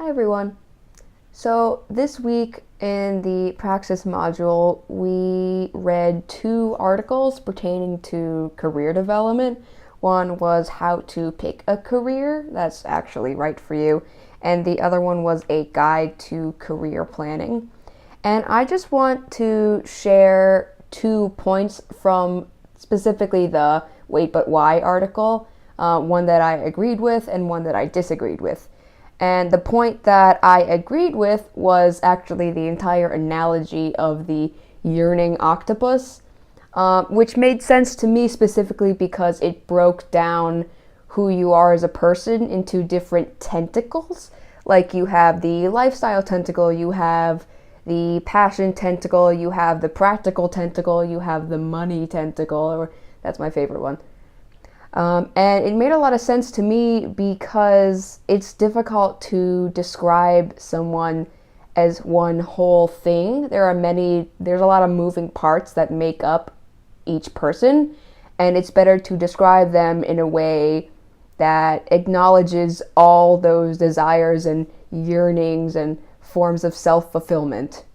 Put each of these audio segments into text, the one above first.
Hi everyone. So this week in the Praxis module, we read two articles pertaining to career development. One was how to pick a career that's actually right for you, and the other one was a guide to career planning. And I just want to share 2 points from specifically the Wait But Why article, one that I agreed with and one that I disagreed with. And the point that I agreed with was actually the entire analogy of the yearning octopus, which made sense to me specifically because it broke down who you are as a person into different tentacles. Like you have the lifestyle tentacle, you have the passion tentacle, you have the practical tentacle, you have the money tentacle, or that's my favorite one. And it made a lot of sense to me because it's difficult to describe someone as one whole thing. There's a lot of moving parts that make up each person, and it's better to describe them in a way that acknowledges all those desires and yearnings and forms of self-fulfillment.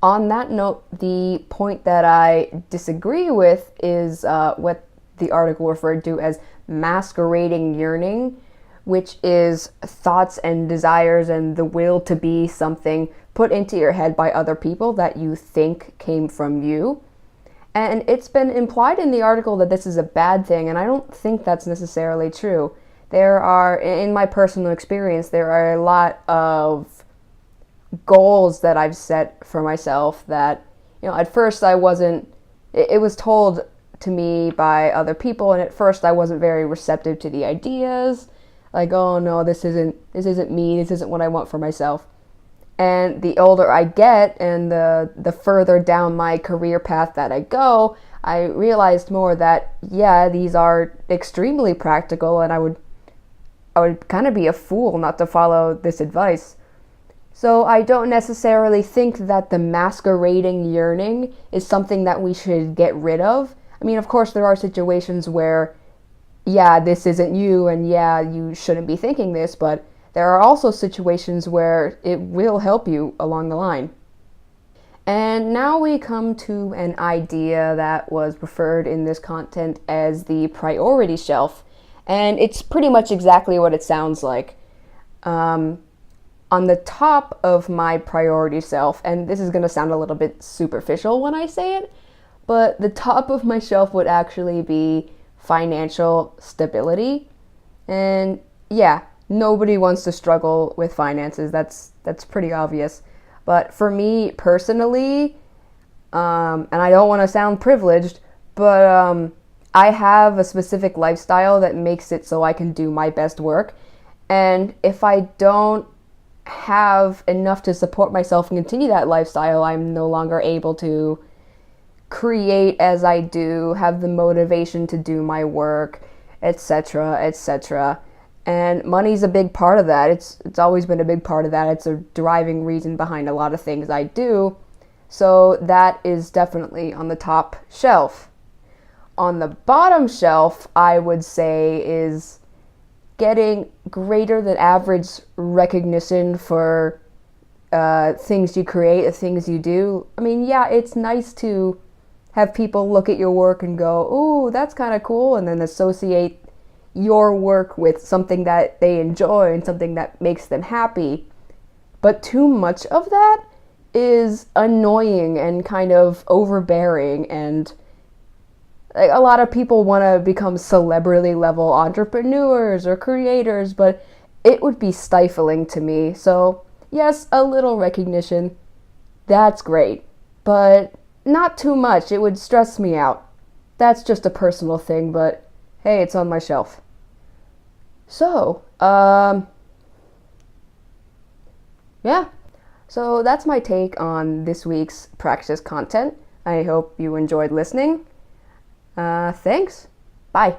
On that note, the point that I disagree with is what the article referred to as masquerading yearning, which is thoughts and desires and the will to be something put into your head by other people that you think came from you. And it's been implied in the article that this is a bad thing, and I don't think that's necessarily true. In my personal experience, there are a lot of goals that I've set for myself that, at first it was told to me by other people, and at first I wasn't very receptive to the ideas. Like, oh no, this isn't me, this isn't what I want for myself. And the older I get and the further down my career path that I go, I realized more that, yeah, these are extremely practical, and I would kind of be a fool not to follow this advice. So I don't necessarily think that the masquerading yearning is something that we should get rid of. I mean, of course, there are situations where, yeah, this isn't you, and yeah, you shouldn't be thinking this, but there are also situations where it will help you along the line. And now we come to an idea that was referred in this content as the priority shelf, and it's pretty much exactly what it sounds like. On the top of my priority shelf, and this is going to sound a little bit superficial when I say it, but the top of my shelf would actually be financial stability. And yeah, nobody wants to struggle with finances. That's pretty obvious. But for me personally, and I don't want to sound privileged, but I have a specific lifestyle that makes it so I can do my best work. And if I don't have enough to support myself and continue that lifestyle, I'm no longer able to create as I do, have the motivation to do my work, etc., etc. And money's a big part of that. It's always been a big part of that. It's a driving reason behind a lot of things I do. So that is definitely on the top shelf. On the bottom shelf, I would say, is getting greater than average recognition for things you create, things you do. I mean, yeah, it's nice to have people look at your work and go, ooh, that's kind of cool, and then associate your work with something that they enjoy and something that makes them happy. But too much of that is annoying and kind of overbearing, and like, a lot of people want to become celebrity level entrepreneurs or creators, but it would be stifling to me. So yes, a little recognition, that's great, but not too much. It would stress me out. That's just a personal thing, but hey, it's on my shelf. So, yeah. So that's my take on this week's Praxis content. I hope you enjoyed listening. Thanks. Bye.